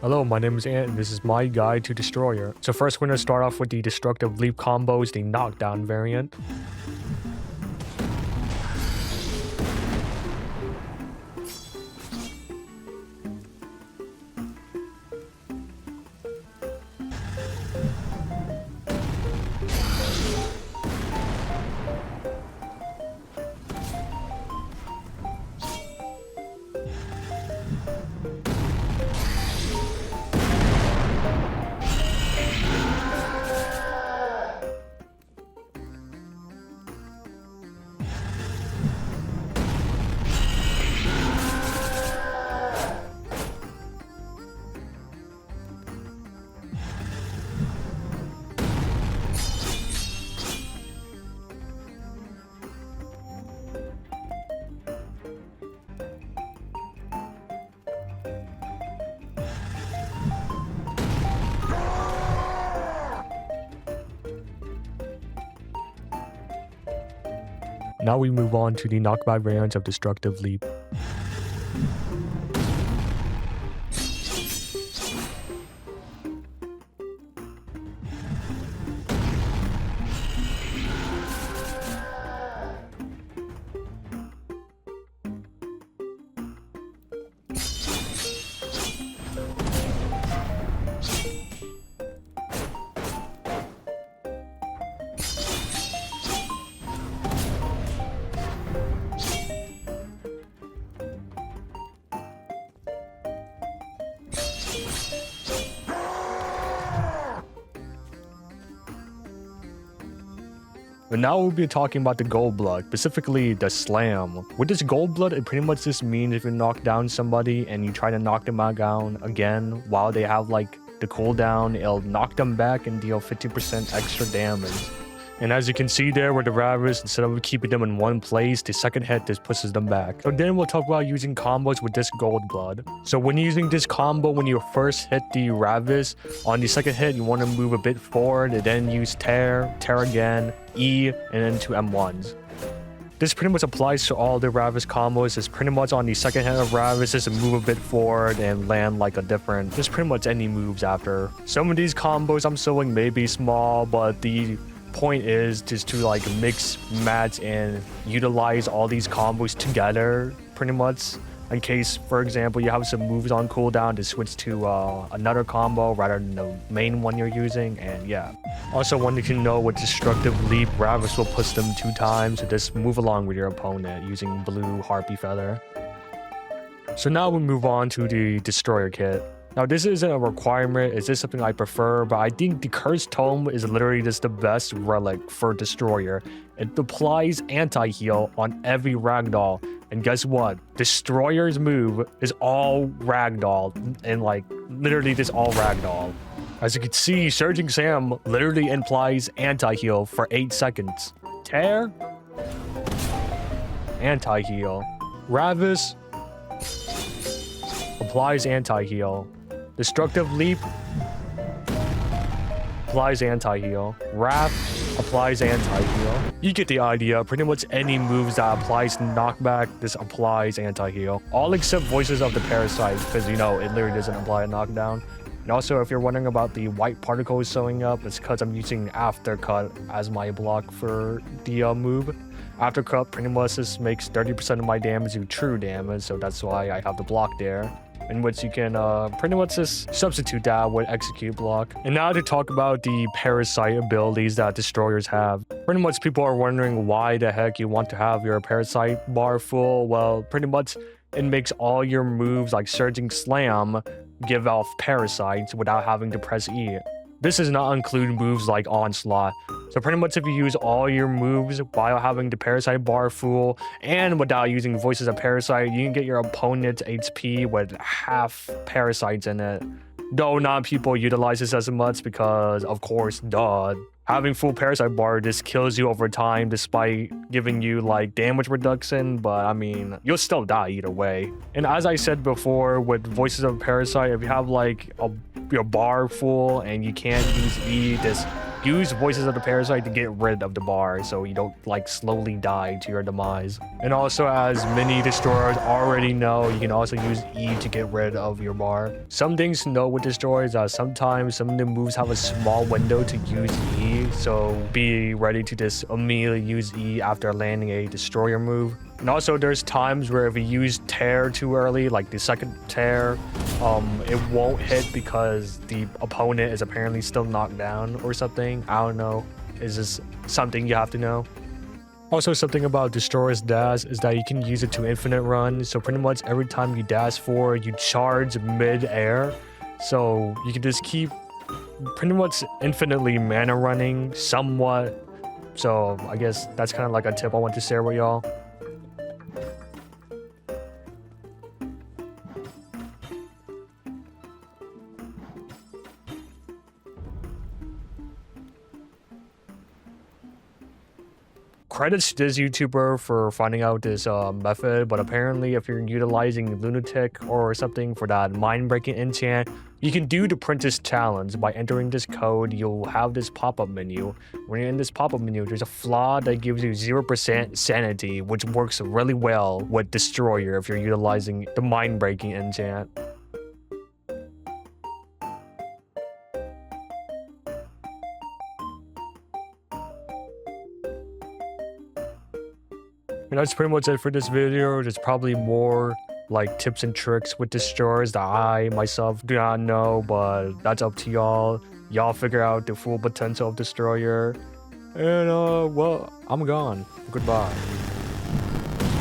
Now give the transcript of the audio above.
Hello, my name is Ant, and this is my guide to Destroyer. So first we're going to start off with the destructive leap combos, the knockdown variant. Now we move on to the knockback variant of destructive leap. But now we'll be talking about the gold blood, specifically the slam. With this gold blood, it pretty much just means if you knock down somebody and you try to knock them back down again while they have like the cooldown, it'll knock them back and deal 50% extra damage. And as you can see there with the Ravis, instead of keeping them in one place, the second hit just pushes them back. So then we'll talk about using combos with this gold blood. So when you're using this combo, when you first hit the Ravis, on the second hit, you want to move a bit forward and then use tear again, E, and then two M1s. This pretty much applies to all the Ravis combos. It's pretty much on the second hit of Ravis, just to move a bit forward and land like a different, just pretty much any moves after. Some of these combos I'm showing may be small, but the point is just to like mix, match, and utilize all these combos together pretty much, in case, for example, you have some moves on cooldown to switch to another combo rather than the main one you're using. And yeah, also one you can know with destructive leap, Ravis will push them 2 times, so just move along with your opponent using blue harpy feather. So now we move on to the destroyer kit. Now, this isn't a requirement, it's just something I prefer, but I think the Cursed Tome is literally just the best relic for Destroyer. It applies anti-heal on every ragdoll, and guess what? Destroyer's move is all ragdoll, and like, literally just all ragdoll. As you can see, Surging Sam literally implies anti-heal for 8 seconds. Tear? Anti-heal. Ravis applies anti-heal. Destructive Leap applies anti-heal. Wrath applies anti-heal. You get the idea. Pretty much any moves that applies knockback, this applies anti-heal. All except Voices of the Parasite, because you know, it literally doesn't apply a knockdown. And also, if you're wondering about the white particles showing up, it's because I'm using Aftercut as my block for the move. Aftercut pretty much just makes 30% of my damage do true damage, so that's why I have the block there, in which you can pretty much just substitute that with execute block. And now to talk about the Parasite abilities that destroyers have. Pretty much people are wondering why the heck you want to have your Parasite bar full. Well, pretty much it makes all your moves like Surging Slam give off parasites without having to press E. This does not include moves like Onslaught. So pretty much if you use all your moves while having the Parasite bar full and without using Voices of Parasite, you can get your opponent's HP with half parasites in it. Though not people utilize this as much because, of course, duh. Having full Parasite bar just kills you over time despite giving you like damage reduction, but I mean, you'll still die either way. And as I said before, with Voices of Parasite, if you have like your bar full and you can't use E, just use Voices of the Parasite to get rid of the bar so you don't like slowly die to your demise. And also, as many destroyers already know, you can also use E to get rid of your bar. Some things to know with destroyers are sometimes some of the moves have a small window to use E, so be ready to just immediately use E after landing a destroyer move. And also, there's times where if you use tear too early, like the second tear, it won't hit because the opponent is apparently still knocked down or something. I don't know. Is this something you have to know? Also, something about Destroyer's dash is that you can use it to infinite run. So pretty much every time you dash forward, you charge mid-air. So you can just keep pretty much infinitely mana running somewhat. So I guess that's kind of like a tip I want to share with y'all. Credits to this YouTuber for finding out this method, but apparently if you're utilizing Lunatic or something for that mind-breaking enchant, you can do the Princess Challenge. By entering this code, you'll have this pop-up menu. When you're in this pop-up menu, there's a flaw that gives you 0% sanity, which works really well with Destroyer if you're utilizing the mind-breaking enchant. And that's pretty much it for this video. There's probably more like tips and tricks with destroyers that I myself do not know, but that's up to y'all. Y'all figure out the full potential of destroyer. And well, I'm gone. Goodbye.